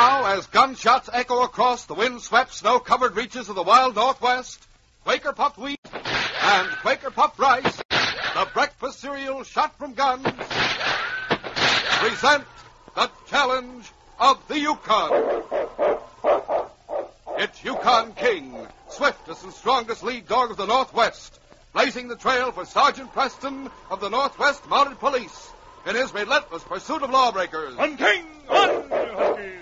Now, as gunshots echo across the wind-swept, snow-covered reaches of the wild Northwest, Quaker puffed wheat and Quaker puffed rice, the breakfast cereal shot from guns, present the challenge of the Yukon. It's Yukon King, swiftest and strongest lead dog of the Northwest, blazing the trail for Sergeant Preston of the Northwest Mounted Police in his relentless pursuit of lawbreakers. On, King! On, Huskies!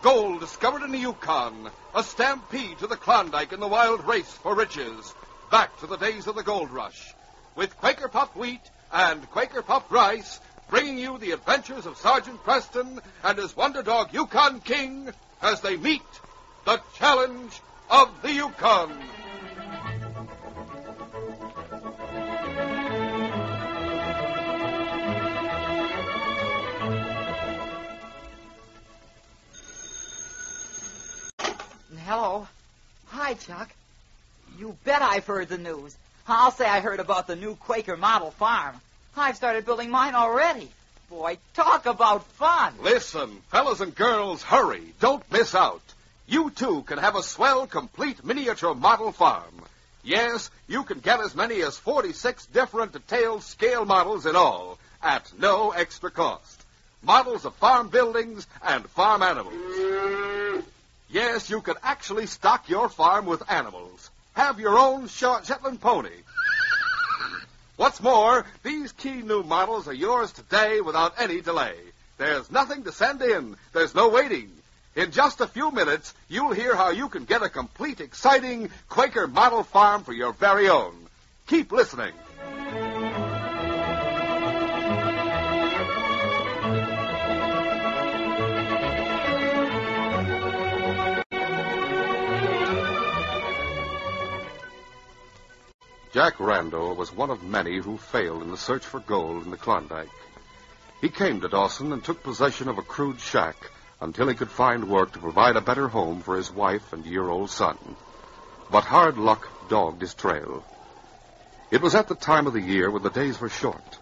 Gold discovered in the Yukon, a stampede to the Klondike in the wild race for riches, back to the days of the gold rush, with Quaker puffed wheat and Quaker puffed rice, bringing you the adventures of Sergeant Preston and his wonder dog Yukon King as they meet the challenge of the Yukon. Hello. Hi, Chuck. You bet I've heard the news. I'll say I heard about the new Quaker model farm. I've started building mine already. Boy, talk about fun. Listen, fellas and girls, hurry. Don't miss out. You, too, can have a swell, complete miniature model farm. Yes, you can get as many as 46 different detailed scale models in all, at no extra cost. Models of farm buildings and farm animals. Yes, you can actually stock your farm with animals. Have your own Shetland pony. What's more, these key new models are yours today without any delay. There's nothing to send in. There's no waiting. In just a few minutes, you'll hear how you can get a complete, exciting Quaker model farm for your very own. Keep listening. Jack Randall was one of many who failed in the search for gold in the Klondike. He came to Dawson and took possession of a crude shack until he could find work to provide a better home for his wife and year-old son. But hard luck dogged his trail. It was at the time of the year when the days were short.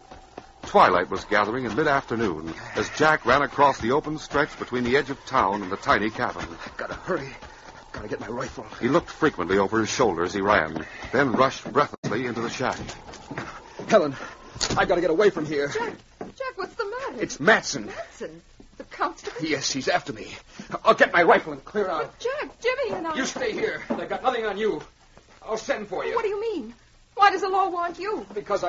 Twilight was gathering in mid-afternoon as Jack ran across the open stretch between the edge of town and the tiny cabin. I've got to hurry. Gotta get my rifle. He looked frequently over his shoulder as he ran, then rushed breathlessly into the shack. Helen, I gotta get away from here. Jack, what's the matter? It's Matson. Matson? The constable? Yes, he's after me. I'll get my rifle and clear out. But Jack, Jimmy and I... You stay here. They've got nothing on you. I'll send for you. What do you mean? Why does the law want you? Because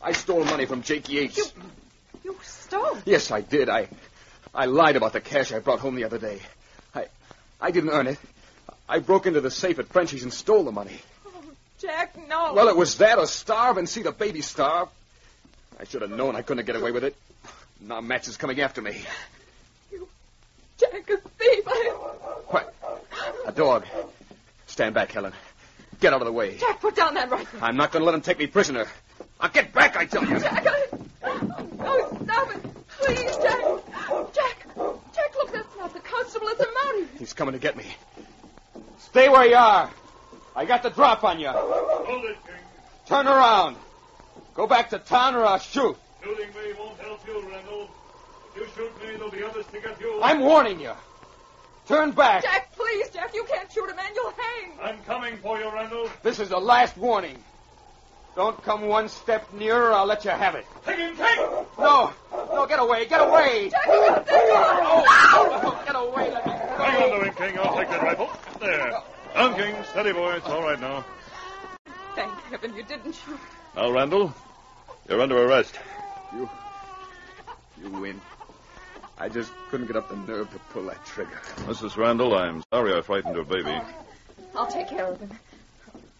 I stole money from Jake Yates. You stole? Yes, I did. I lied about the cash I brought home the other day. I didn't earn it. I broke into the safe at Frenchie's and stole the money. Oh, Jack, no. Well, it was that or starve and see the baby starve. I should have known I couldn't get away with it. Now Match is coming after me. You... Jack, a thief. What? A dog. Stand back, Helen. Get out of the way. Jack, put down that rifle. I'm not going to let him take me prisoner. I'll get back, I tell you. Jack, no, stop it. Please, Jack. Jack, look, that's not the constable. It's a mountie. He's coming to get me. Stay where you are. I got the drop on you. Hold it, King. Turn around. Go back to town or I'll shoot. Shooting me won't help you, Randall. If you shoot me, there'll be others to get you. I'm warning you. Turn back. Jack, please, Jack, you can't shoot a man. You'll hang. I'm coming for you, Randall. This is the last warning. Don't come one step nearer or I'll let you have it. Take him, take! No, get away, get away. Jack, you got this. Oh, get away, let me go. Hang on to him, King. I'll take that rifle. There. Down, King. Steady, boy. It's all right now. Thank heaven you didn't shoot. Now, Randall, you're under arrest. You win. I just couldn't get up the nerve to pull that trigger. Mrs. Randall, I'm sorry I frightened your baby. I'll take care of him.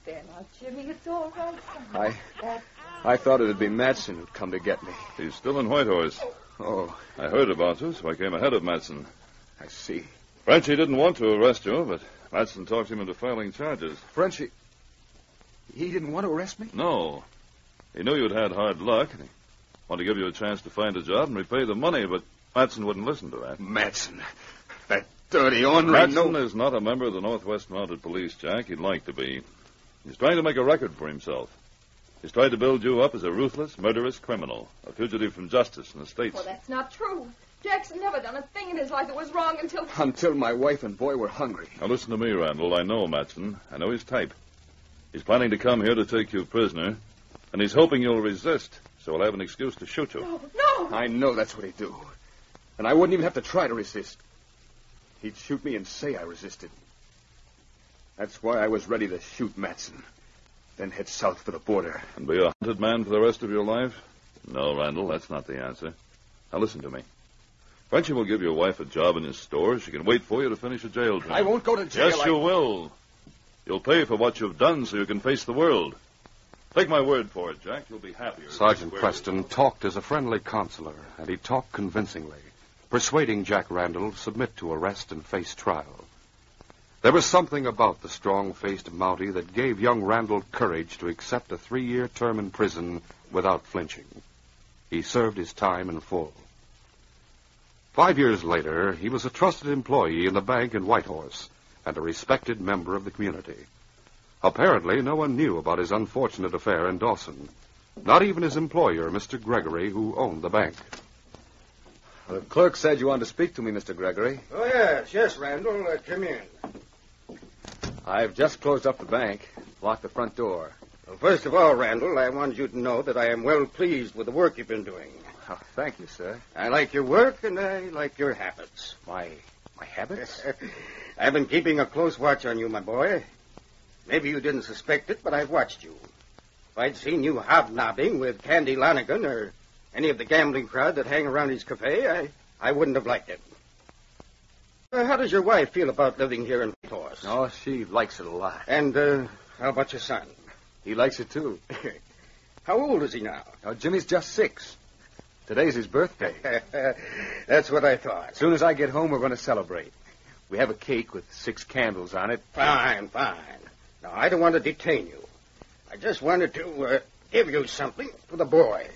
There now, Jimmy, it's all right. I thought it'd be Matson who'd come to get me. He's still in Whitehorse. Oh, I heard about you, so I came ahead of Matson. I see. Frenchie didn't want to arrest you, but Matson talked him into filing charges. Frenchie, he didn't want to arrest me? No. He knew you'd had hard luck, and he wanted to give you a chance to find a job and repay the money, but Matson wouldn't listen to that. Matson, that dirty ornery... Matson is not a member of the Northwest Mounted Police, Jack. He'd like to be. He's trying to make a record for himself. He's tried to build you up as a ruthless, murderous criminal, a fugitive from justice in the States. Well, that's not true. Jack's never done a thing in his life that was wrong until... Until my wife and boy were hungry. Now listen to me, Randall. I know Matson. I know his type. He's planning to come here to take you prisoner, and he's hoping you'll resist, so he'll have an excuse to shoot you. No! I know that's what he'd do. And I wouldn't even have to try to resist. He'd shoot me and say I resisted. That's why I was ready to shoot Matson, then head south for the border. And be a hunted man for the rest of your life? No, Randall, that's not the answer. Now listen to me. Frenchy will give your wife a job in his store. She can wait for you to finish a jail term. I won't go to jail. Yes, you will. You'll pay for what you've done so you can face the world. Take my word for it, Jack. You'll be happier. Sergeant Preston talked as a friendly counselor, and he talked convincingly, persuading Jack Randall to submit to arrest and face trial. There was something about the strong-faced Mountie that gave young Randall courage to accept a 3-year term in prison without flinching. He served his time in full. 5 years later, he was a trusted employee in the bank in Whitehorse and a respected member of the community. Apparently, no one knew about his unfortunate affair in Dawson. Not even his employer, Mr. Gregory, who owned the bank. The clerk said you wanted to speak to me, Mr. Gregory. Oh, yes, Randall. Come in. I've just closed up the bank, locked the front door. Well, first of all, Randall, I want you to know that I am well pleased with the work you've been doing. Oh, thank you, sir. I like your work, and I like your habits. My habits? I've been keeping a close watch on you, my boy. Maybe you didn't suspect it, but I've watched you. If I'd seen you hobnobbing with Candy Lonigan or any of the gambling crowd that hang around his cafe, I wouldn't have liked it. How does your wife feel about living here in Whitehorse? Oh, she likes it a lot. And how about your son? He likes it, too. How old is he now? Oh, Jimmy's just 6. Today's his birthday. That's what I thought. As soon as I get home, we're going to celebrate. We have a cake with 6 candles on it. Fine. Now, I don't want to detain you. I just wanted to give you something for the boy.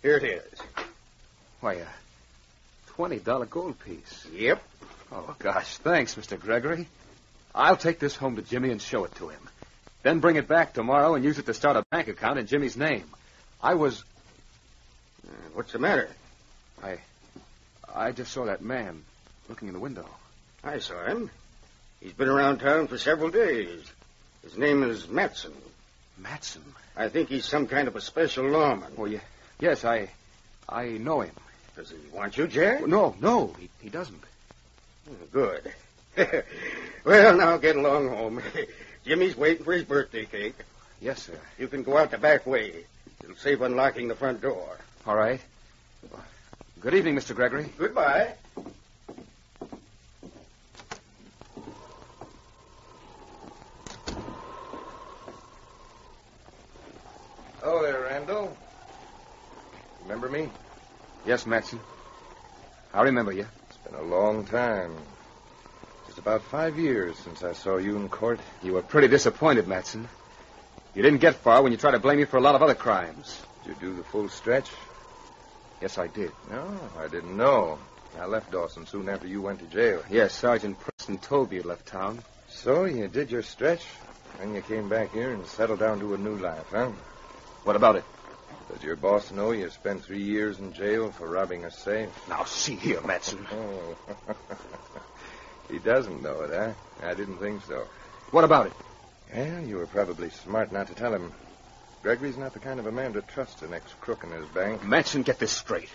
Here it is. Why, a $20 gold piece. Yep. Oh, gosh, thanks, Mr. Gregory. I'll take this home to Jimmy and show it to him. Then bring it back tomorrow and use it to start a bank account in Jimmy's name. What's the matter? I just saw that man looking in the window. I saw him. He's been around town for several days. His name is Matson. Matson? I think he's some kind of a special lawman. Oh, yes, I know him. Does he want you, Jack? No, he doesn't. Good. Well, now get along home. Jimmy's waiting for his birthday cake. Yes, sir. You can go out the back way. It'll save unlocking the front door. All right. Good evening, Mr. Gregory. Goodbye. Oh, there, Randall. Remember me? Yes, Matson. I remember you. It's been a long time. Just about 5 years since I saw you in court. You were pretty disappointed, Matson. You didn't get far when you tried to blame me for a lot of other crimes. Did you do the full stretch? Yes, I did. No, I didn't know. I left Dawson soon after you went to jail. Yes, Sergeant Preston told me you'd left town. So you did your stretch, and you came back here and settled down to a new life, huh? What about it? Does your boss know you spent 3 years in jail for robbing a safe? Now, see here, Matson. Oh. He doesn't know it, huh? I didn't think so. What about it? Well, you were probably smart not to tell him. Gregory's not the kind of a man to trust an ex-crook in his bank. Matson, get this straight.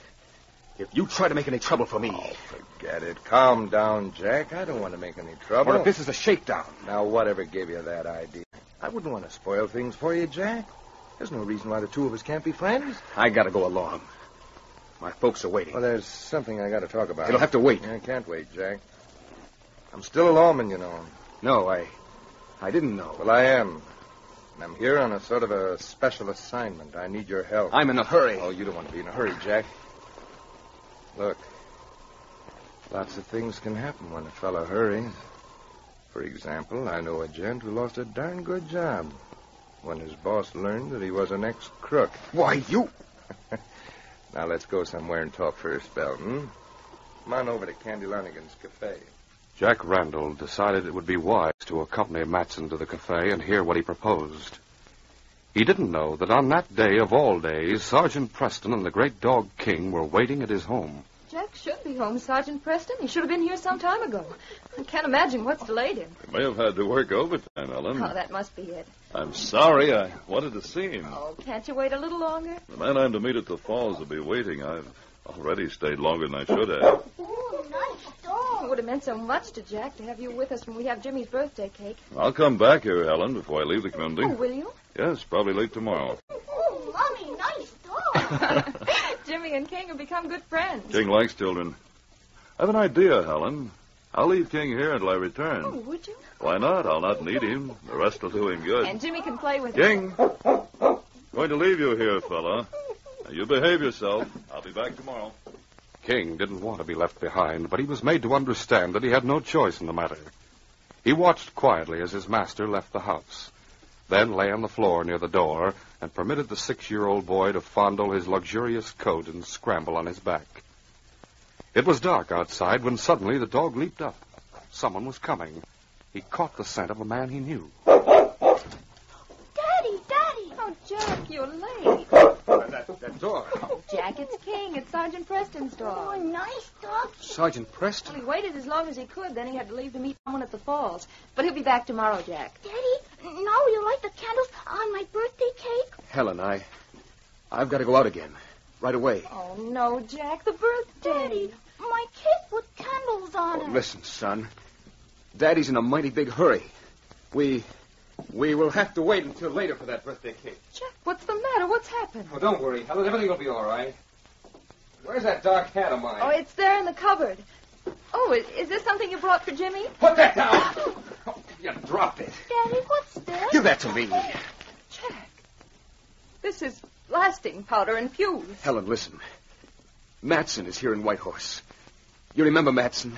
If you try to make any trouble for me... Oh, forget it. Calm down, Jack. I don't want to make any trouble. What if this is a shakedown? Now, whatever gave you that idea? I wouldn't want to spoil things for you, Jack. There's no reason why the two of us can't be friends. I gotta go along. My folks are waiting. Well, there's something I got to talk about. It'll have to wait. I can't wait, Jack. I'm still a lawman, you know. No, I didn't know. Well, I am. And I'm here on a sort of a special assignment. I need your help. I'm in a hurry. Oh, you don't want to be in a hurry, Jack. Look, lots of things can happen when a fellow hurries. For example, I know a gent who lost a darn good job when his boss learned that he was an ex-crook. Why, you... Now, let's go somewhere and talk for a spell, Come on over to Candy Lonigan's cafe. Jack Randall decided it would be wise to accompany Matson to the cafe and hear what he proposed. He didn't know that on that day of all days, Sergeant Preston and the great dog King were waiting at his home. Jack's should be home, Sergeant Preston. He should have been here some time ago. I can't imagine what's delayed him. You may have had to work overtime, Ellen. Oh, that must be it. I'm sorry. I wanted to see him. Oh, can't you wait a little longer? The man I'm to meet at the falls will be waiting. I've already stayed longer than I should have. Oh, nice dog. It would have meant so much to Jack to have you with us when we have Jimmy's birthday cake. I'll come back here, Ellen, before I leave the community. Oh, will you? Yes, probably late tomorrow. Oh, Mommy, nice dog. Jimmy and King have become good friends. King likes children. I have an idea, Helen. I'll leave King here until I return. Oh, would you? Why not? I'll not need him. The rest will do him good. And Jimmy can play with him. King! Going to leave you here, fella. Now, you behave yourself. I'll be back tomorrow. King didn't want to be left behind, but he was made to understand that he had no choice in the matter. He watched quietly as his master left the house, then lay on the floor near the door and permitted the 6-year-old boy to fondle his luxurious coat and scramble on his back. It was dark outside when suddenly the dog leaped up. Someone was coming. He caught the scent of a man he knew. Daddy. Oh, Jack, you're late. That door. Oh, Jack, it's King. It's Sergeant Preston's Oh, dog. nice dog. Sergeant Preston. Well, he waited as long as he could, then he had to leave to meet someone at the falls. But he'll be back tomorrow, Jack. Daddy, now you light the candles on my birthday cake? Helen, I've got to go out again. Right away. Oh, no, Jack, the birthday. Daddy, my cake with candles on it. Listen, son. Daddy's in a mighty big hurry. We will have to wait until later for that birthday cake. Jack, what's the matter? What's happened? Oh, don't worry, Helen. Everything will be all right. Where's that dark hat of mine? Oh, it's there in the cupboard. Oh, is this something you brought for Jimmy? Put that down! Oh, you dropped it. Daddy, what's this? Give that to me. Jack, this is blasting powder and fuse. Helen, listen. Matson is here in Whitehorse. You remember Matson?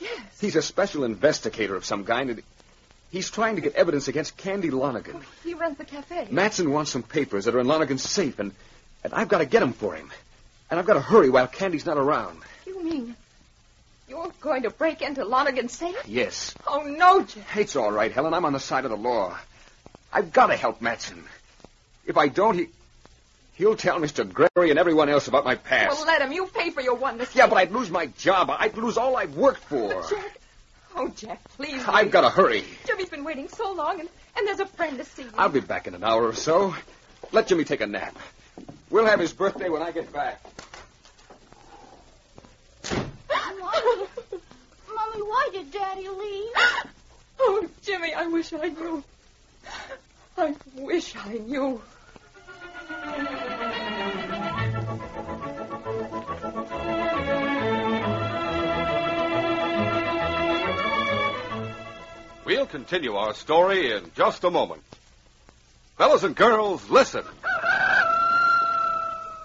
Yes. He's a special investigator of some kind, and he's trying to get evidence against Candy Lonergan. He runs the cafe. Matson wants some papers that are in Lonergan's safe, and I've got to get them for him. And I've got to hurry while Candy's not around. You mean you're going to break into Lonergan's safe? Yes. Oh, no, Jack. It's all right, Helen. I'm on the side of the law. I've got to help Matson. If I don't, he'll tell Mr. Gregory and everyone else about my past. Well, let him. You pay for your one mistake. Yeah, but I'd lose my job. I'd lose all I've worked for. Jack. Oh, Jack, please. I've got to hurry. Jimmy's been waiting so long, and there's a friend to see you. I'll be back in an hour or so. Let Jimmy take a nap. We'll have his birthday when I get back. Mommy, why did Daddy leave? Oh, Jimmy, I wish I knew. I wish I knew. We'll continue our story in just a moment. Fellas and girls, listen.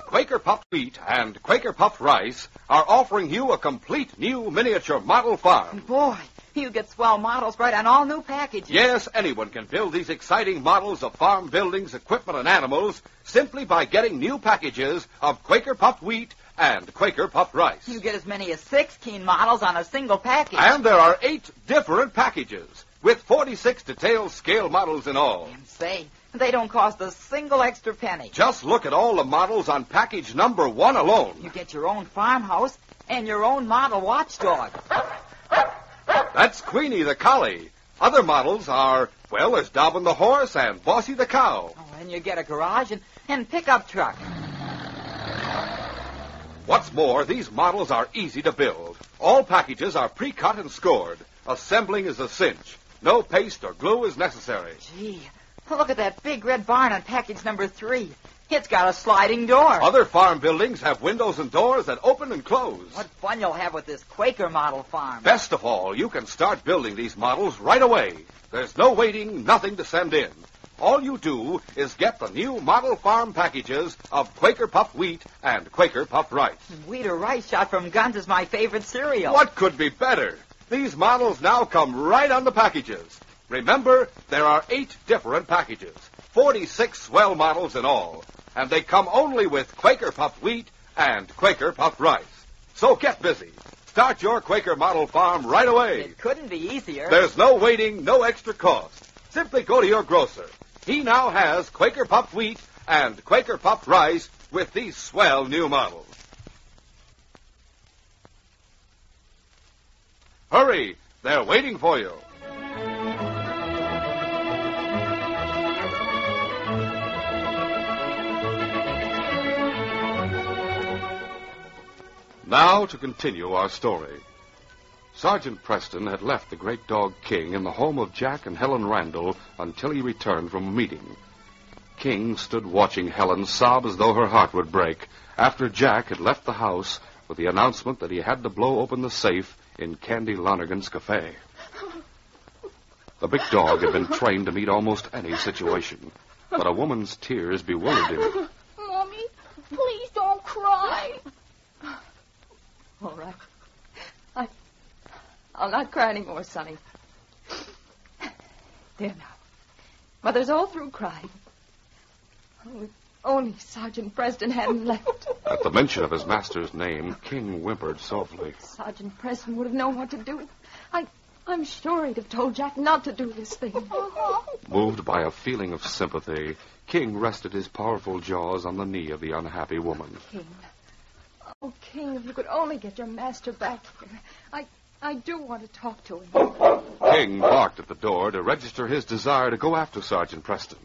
Quaker Puffed Wheat and Quaker Puffed Rice are offering you a complete new miniature model farm. Boy, you get swell models right on all new packages. Yes, anyone can build these exciting models of farm buildings, equipment, and animals simply by getting new packages of Quaker Puffed Wheat and Quaker Puffed Rice. You get as many as 16 models on a single package. And there are 8 different packages with 46 detailed scale models in all. And say, they don't cost a single extra penny. Just look at all the models on package number 1 alone. You get your own farmhouse and your own model watchdog. That's Queenie the collie. Other models are, well, there's Dobbin the horse and Bossy the cow. Oh, and you get a garage and pickup truck. What's more, these models are easy to build. All packages are pre-cut and scored. Assembling is a cinch. No paste or glue is necessary. Gee, look at that big red barn on package number 3. It's got a sliding door. Other farm buildings have windows and doors that open and close. What fun you'll have with this Quaker model farm. Best of all, you can start building these models right away. There's no waiting, nothing to send in. All you do is get the new model farm packages of Quaker Puffed Wheat and Quaker Puffed Rice. Wheat or rice shot from guns is my favorite cereal. What could be better? These models now come right on the packages. Remember, there are 8 different packages, 46 swell models in all, and they come only with Quaker Puffed Wheat and Quaker Puffed Rice. So get busy. Start your Quaker model farm right away. It couldn't be easier. There's no waiting, no extra cost. Simply go to your grocer. He now has Quaker Puffed Wheat and Quaker Puffed Rice with these swell new models. Hurry! They're waiting for you. Now to continue our story. Sergeant Preston had left the great dog King in the home of Jack and Helen Randall until he returned from a meeting. King stood watching Helen sob as though her heart would break after Jack had left the house with the announcement that he had to blow open the safe in Candy Lonergan's cafe. The big dog had been trained to meet almost any situation, but a woman's tears bewildered him. Mommy, please don't cry. All right. I'll not cry anymore, Sonny. There now. Mother's all through crying. Oh, if only Sergeant Preston hadn't left. At the mention of his master's name, King whimpered softly. Sergeant Preston would have known what to do. I'm sure he'd have told Jack not to do this thing. Moved by a feeling of sympathy, King rested his powerful jaws on the knee of the unhappy woman. King. Oh, King, if you could only get your master back here. I do want to talk to him. King barked at the door to register his desire to go after Sergeant Preston.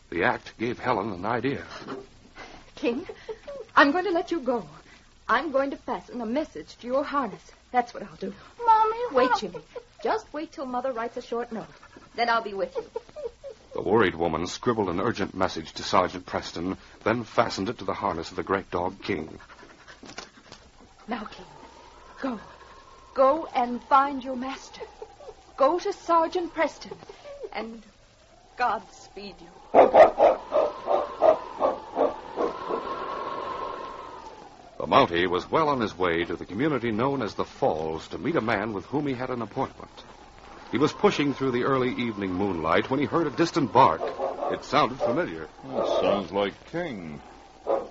The act gave Helen an idea. King, I'm going to let you go. I'm going to fasten a message to your harness. That's what I'll do. Mommy, Wait, Jimmy. Just wait till Mother writes a short note. Then I'll be with you. The worried woman scribbled an urgent message to Sergeant Preston, then fastened it to the harness of the great dog King. Now, King, go. Go and find your master. Go to Sergeant Preston, and God speed you. The Mountie was well on his way to the community known as the Falls to meet a man with whom he had an appointment. He was pushing through the early evening moonlight when he heard a distant bark. It sounded familiar. That sounds like King.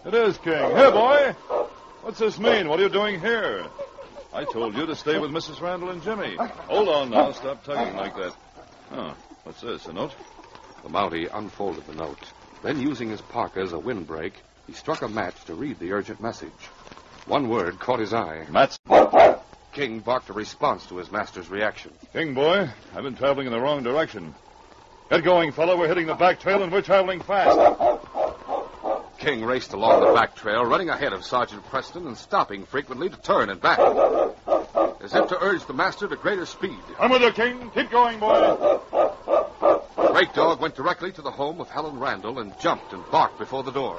It is King. Hey, boy! What's this mean? What are you doing here? I told you to stay with Mrs. Randall and Jimmy. Hold on now. Stop tugging like that. Oh, what's this, a note? The Mountie unfolded the note. Then, using his parka as a windbreak, he struck a match to read the urgent message. One word caught his eye. Mats. King barked a response to his master's reaction. King, boy, I've been traveling in the wrong direction. Get going, fella. We're hitting the back trail and we're traveling fast. King raced along the back trail, running ahead of Sergeant Preston and stopping frequently to turn and back, as if to urge the master to greater speed. I'm with you, King. Keep going, boy. The great dog went directly to the home of Helen Randall and jumped and barked before the door.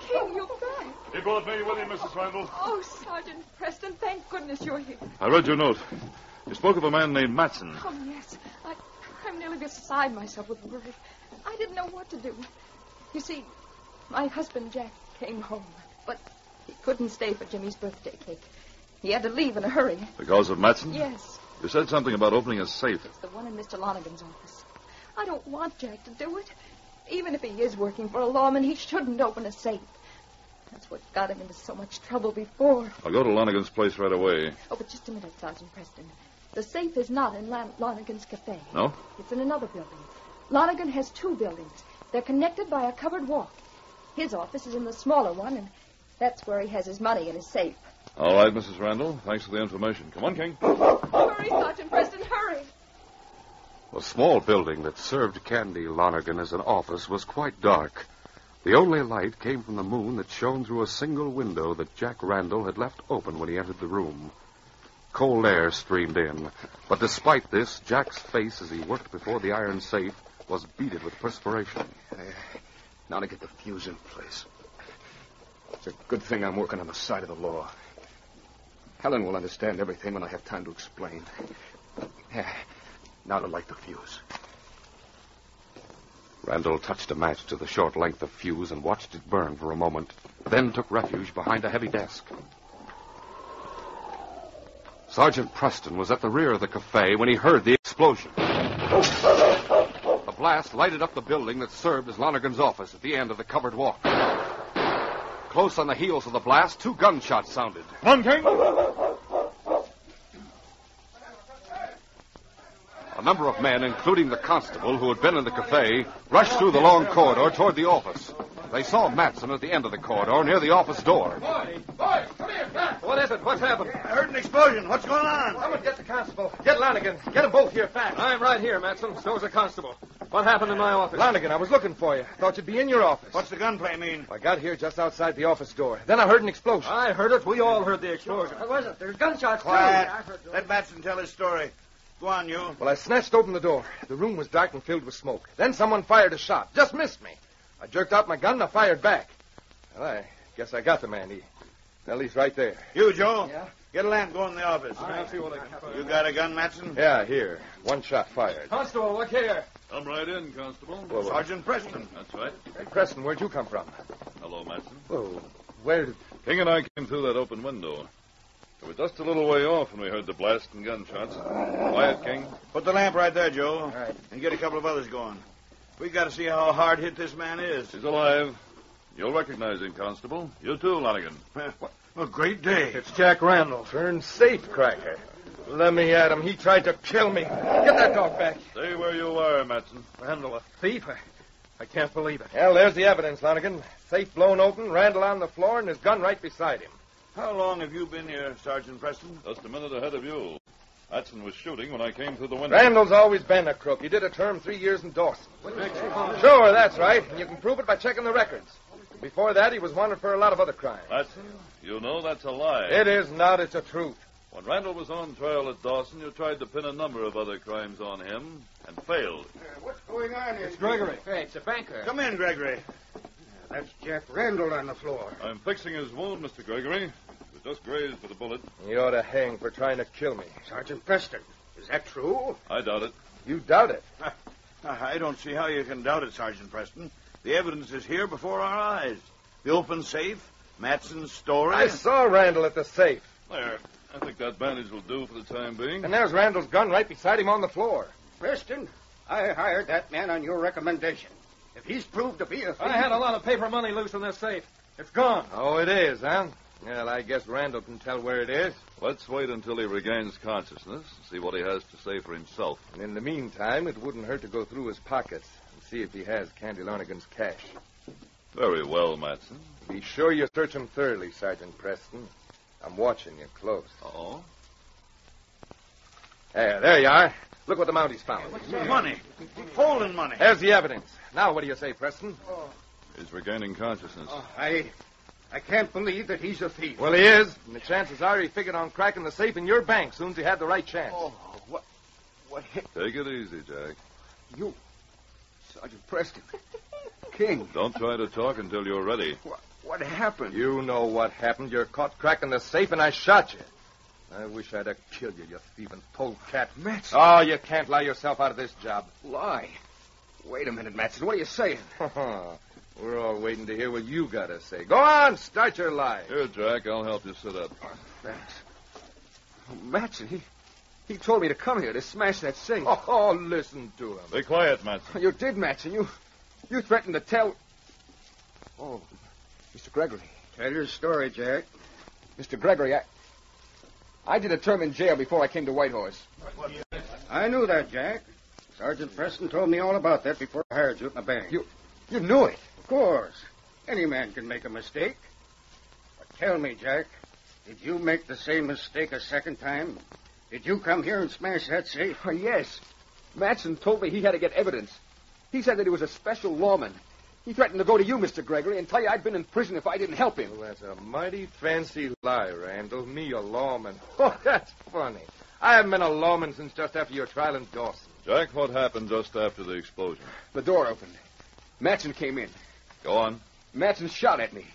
King, you're back. He brought me with him, Mrs. Randall. Oh, Sergeant Preston, thank goodness you're here. I read your note. You spoke of a man named Matson. Oh, yes. I'm nearly beside myself with worry. I didn't know what to do. You see, my husband, Jack, came home, but he couldn't stay for Jimmy's birthday cake. He had to leave in a hurry. Because of Matson? Yes. You said something about opening a safe. It's the one in Mr. Lonergan's office. I don't want Jack to do it. Even if he is working for a lawman, he shouldn't open a safe. That's what got him into so much trouble before. I'll go to Lonergan's place right away. Oh, but just a minute, Sergeant Preston. The safe is not in Lonergan's cafe. No? It's in another building. Lonergan has two buildings. They're connected by a covered walk. His office is in the smaller one, and that's where he has his money in his safe. All right, Mrs. Randall. Thanks for the information. Come on, King. Hurry, Sergeant Preston, hurry. The small building that served Candy Lonergan as an office was quite dark. The only light came from the moon that shone through a single window that Jack Randall had left open when he entered the room. Cold air streamed in, but despite this, Jack's face as he worked before the iron safe was beaded with perspiration. Now to get the fuse in place. It's a good thing I'm working on the side of the law. Helen will understand everything when I have time to explain. Now to light the fuse. Randall touched a match to the short length of fuse and watched it burn for a moment, then took refuge behind a heavy desk. Sergeant Preston was at the rear of the cafe when he heard the explosion. The blast lighted up the building that served as Lonergan's office at the end of the covered walk. Close on the heels of the blast, 2 gunshots sounded. Come on, King. A number of men, including the constable who had been in the cafe, rushed through the long corridor toward the office. They saw Matson at the end of the corridor near the office door. Boy, come here, Matt. What is it? What's happened? I heard an explosion. What's going on? Someone get the constable. Get Lanigan. Get them both here fast. I'm right here, Matson. So's the constable. What happened in my office? Lanigan, I was looking for you. Thought you'd be in your office. What's the gunplay mean? I got here just outside the office door. Then I heard an explosion. I heard it. We all heard the explosion. What was it? There's gunshots, Quiet. too. I heard Let Matson tell his story. Go on, you. Well, I snatched open the door. The room was dark and filled with smoke. Then someone fired a shot. Just missed me. I jerked out my gun and I fired back. Well, I guess I got the man. He's right there. You, Joe. Yeah? Get a lamp. Go in the office. I'll see what I can find. You got a gun, Matson? Yeah, here. One shot fired. Constable, look here. Come right in, Constable. Whoa. Sergeant Preston. That's right. Hey, Preston, where'd you come from? Hello, Matson. Whoa. Where did... King and I came through that open window. We were just a little way off when we heard the blast and gunshots. Quiet, King. Put the lamp right there, Joe. All right. And get a couple of others going. We got to see how hard hit this man is. He's alive. You'll recognize him, Constable. You too, Lanigan. A great day. It's Jack Randall. Turned safe cracker. Let me at him. He tried to kill me. Get that dog back. Stay where you are, Matson. Randall, a thief? I can't believe it. Well, there's the evidence, Lanigan. Safe blown open, Randall on the floor, and his gun right beside him. How long have you been here, Sergeant Preston? Just a minute ahead of you. Matson was shooting when I came through the window. Randall's always been a crook. He did a term 3 years in Dawson. Sure, that's right. And you can prove it by checking the records. Before that, he was wanted for a lot of other crimes. Matson, you know that's a lie. It is not. It's a truth. When Randall was on trial at Dawson, you tried to pin a number of other crimes on him and failed. What's going on here? It's Gregory. Hey, it's a banker. Come in, Gregory. That's Jack Randall on the floor. I'm fixing his wound, Mr. Gregory. He was just grazed with a bullet. He ought to hang for trying to kill me. Sergeant Preston, is that true? I doubt it. You doubt it. I don't see how you can doubt it, Sergeant Preston. The evidence is here before our eyes. The open safe, Matson's story. I saw Randall at the safe. There. I think that bandage will do for the time being. And there's Randall's gun right beside him on the floor. Preston, I hired that man on your recommendation. If he's proved to be a thief... I had a lot of paper money loose in this safe. It's gone. Oh, it is, huh? Well, I guess Randall can tell where it is. Let's wait until he regains consciousness and see what he has to say for himself. And in the meantime, it wouldn't hurt to go through his pockets and see if he has Candy Lonigan's cash. Very well, Matson. Be sure you search him thoroughly, Sergeant Preston. I'm watching you close. Oh? There you are. Look what the Mounties found. Money. Folding money. There's the evidence. Now, what do you say, Preston? He's regaining consciousness. I can't believe that he's a thief. Well, he is. And the chances are he figured on cracking the safe in your bank soon as he had the right chance. What hit Take it easy, Jack. you? Sergeant Preston. King. Don't try to talk until you're ready. What happened? You know what happened. You're caught cracking the safe, and I shot you. I wish I'd have killed you, you thieving polecat. Matson. Oh, you can't lie yourself out of this job. Lie. Wait a minute, Matson. What are you saying? We're all waiting to hear what you got to say. Go on, start your lie. Here, Jack, I'll help you sit up. Thanks. Matson, he told me to come here to smash that safe. Oh, listen to him. Be quiet, Matson. You did, Matson. You threatened to tell... Oh, Mr. Gregory. Tell your story, Jack. Mr. Gregory, I did a term in jail before I came to Whitehorse. I knew that, Jack. Sergeant Preston told me all about that before I hired you at my bank. You knew it. Of course. Any man can make a mistake. But tell me, Jack, did you make the same mistake a second time? Did you come here and smash that safe? Oh, yes. Matson told me he had to get evidence. He said that he was a special lawman. He threatened to go to you, Mr. Gregory, and tell you I'd been in prison if I didn't help him. Well, that's a mighty fancy lie, Randall. Me, a lawman. Oh, that's funny. I haven't been a lawman since just after your trial in Dawson. Jack, what happened just after the explosion? The door opened. Matson came in. Go on. Matson shot at me.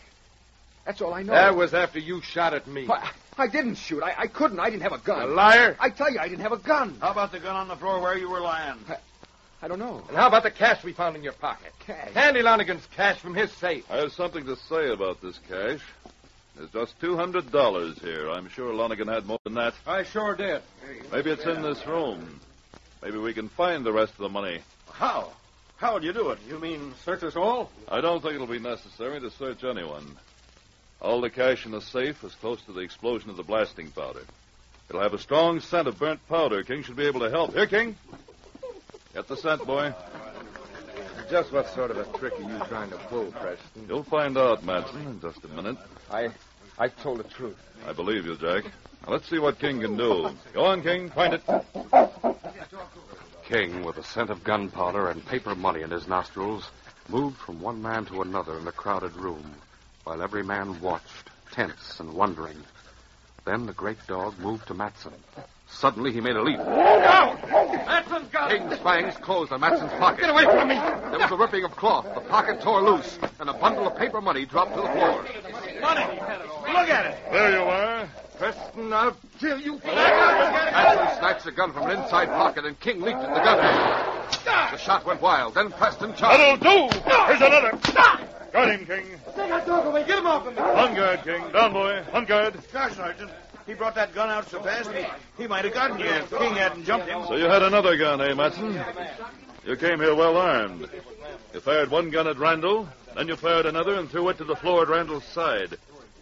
That's all I know. That was after you shot at me. I didn't shoot. I couldn't. I didn't have a gun. A liar. I tell you, I didn't have a gun. How about the gun on the floor where you were lying? I don't know. And how about the cash we found in your pocket? Cash? Candy Lonigan's cash from his safe. I have something to say about this cash. There's just $200 here. I'm sure Lonigan had more than that. I sure did. Maybe it's in this room. Maybe we can find the rest of the money. How? How'd you do it? You mean search us all? I don't think it'll be necessary to search anyone. All the cash in the safe was close to the explosion of the blasting powder. It'll have a strong scent of burnt powder. King should be able to help. Here, King. Get the scent, boy. Just what sort of a trick are you trying to pull, Preston? You'll find out, Matson, in just a minute. I I told the truth. I believe you, Jack. Now, let's see what King can do. Go on, King. Find it. King, with the scent of gunpowder and paper money in his nostrils, moved from one man to another in the crowded room, while every man watched, tense and wondering. Then the great dog moved to Matson. Suddenly, he made a leap. Matson's got it! King's fangs closed on Matson's pocket. Get away from me! There was a ripping of cloth. The pocket tore loose, and a bundle of paper money dropped to the floor. Money! Look at it! There you are. Preston, I'll kill you. Matson snatched the gun from an inside pocket, and King leaped at the gun. The shot went wild. Then Preston charged. That'll do. Here's another. Got him, King. Take that dog away. Get him off of me. On guard, King. Down, boy. On guard. Gosh, Sergeant, he brought that gun out so fast, he might have gotten you if King hadn't jumped him. So you had another gun, eh, Matson? You came here well armed. You fired one gun at Randall, then you fired another and threw it to the floor at Randall's side.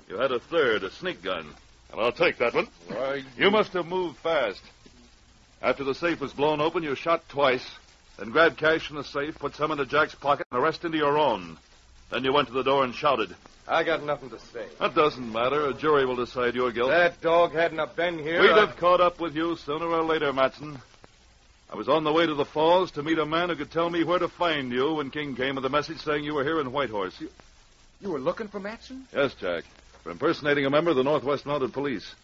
You had a third, a sneak gun. And I'll take that one. Why, You must have moved fast. After the safe was blown open, you shot twice, then grabbed cash from the safe, put some into Jack's pocket, and the rest into your own. Then you went to the door and shouted. I got nothing to say. That doesn't matter. A jury will decide your guilt. That dog hadn't have been here. We'd have caught up with you sooner or later, Matson. I was on the way to the falls to meet a man who could tell me where to find you when King came with a message saying you were here in Whitehorse. You were looking for Matson? Yes, Jack. For impersonating a member of the Northwest Mounted Police.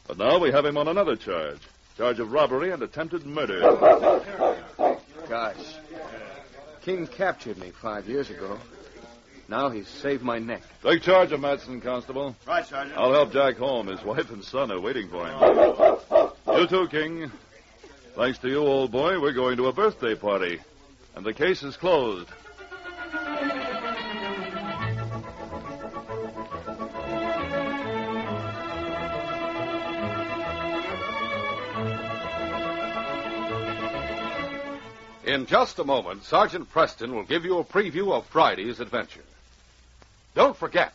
But now we have him on another charge. Charge of robbery and attempted murder. Gosh. King captured me 5 years ago. Now he's saved my neck. Take charge of Matson, Constable. Right, Sergeant. I'll help Jack home. His wife and son are waiting for him. You too, King. Thanks to you, old boy, we're going to a birthday party. And the case is closed. In just a moment, Sergeant Preston will give you a preview of Friday's adventure. Don't forget,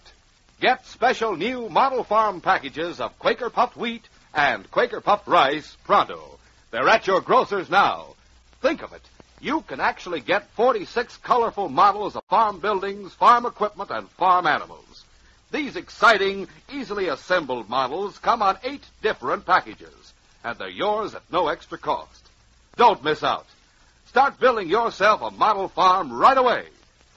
get special new model farm packages of Quaker puffed wheat and Quaker puffed rice pronto. They're at your grocer's now. Think of it. You can actually get 46 colorful models of farm buildings, farm equipment, and farm animals. These exciting, easily assembled models come on 8 different packages, and they're yours at no extra cost. Don't miss out. Start building yourself a model farm right away.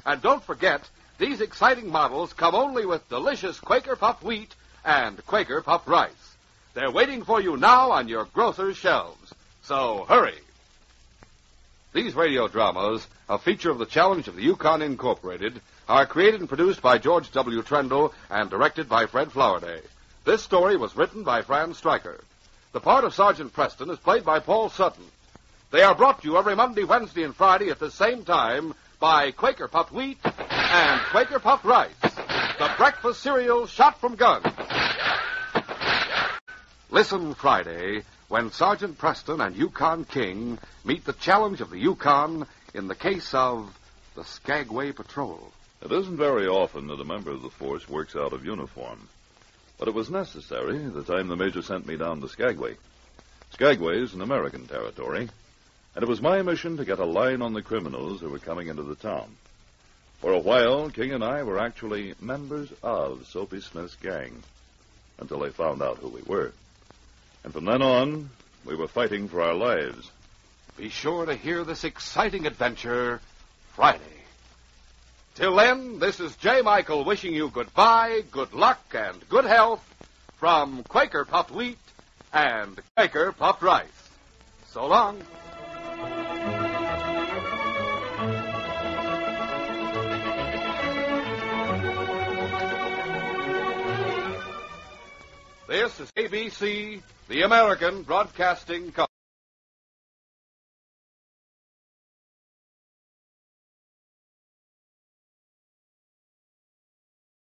And don't forget, these exciting models come only with delicious Quaker puffed wheat and Quaker puffed rice. They're waiting for you now on your grocer's shelves. So hurry. These radio dramas, a feature of the Challenge of the Yukon Incorporated, are created and produced by George W. Trendle and directed by Fred Flowerday. This story was written by Franz Stryker. The part of Sergeant Preston is played by Paul Sutton. They are brought to you every Monday, Wednesday, and Friday at the same time by Quaker puffed wheat and Quaker puffed rice, the breakfast cereal shot from guns. Listen Friday when Sergeant Preston and Yukon King meet the challenge of the Yukon in the case of the Skagway Patrol. It isn't very often that a member of the force works out of uniform. But it was necessary the time the Major sent me down to Skagway. Skagway is an American territory, and it was my mission to get a line on the criminals who were coming into the town. For a while, King and I were actually members of Soapy Smith's gang, until they found out who we were. And from then on, we were fighting for our lives. Be sure to hear this exciting adventure Friday. Till then, this is J. Michael wishing you goodbye, good luck, and good health from Quaker puffed wheat and Quaker puffed rice. So long. This is ABC, the American Broadcasting Company.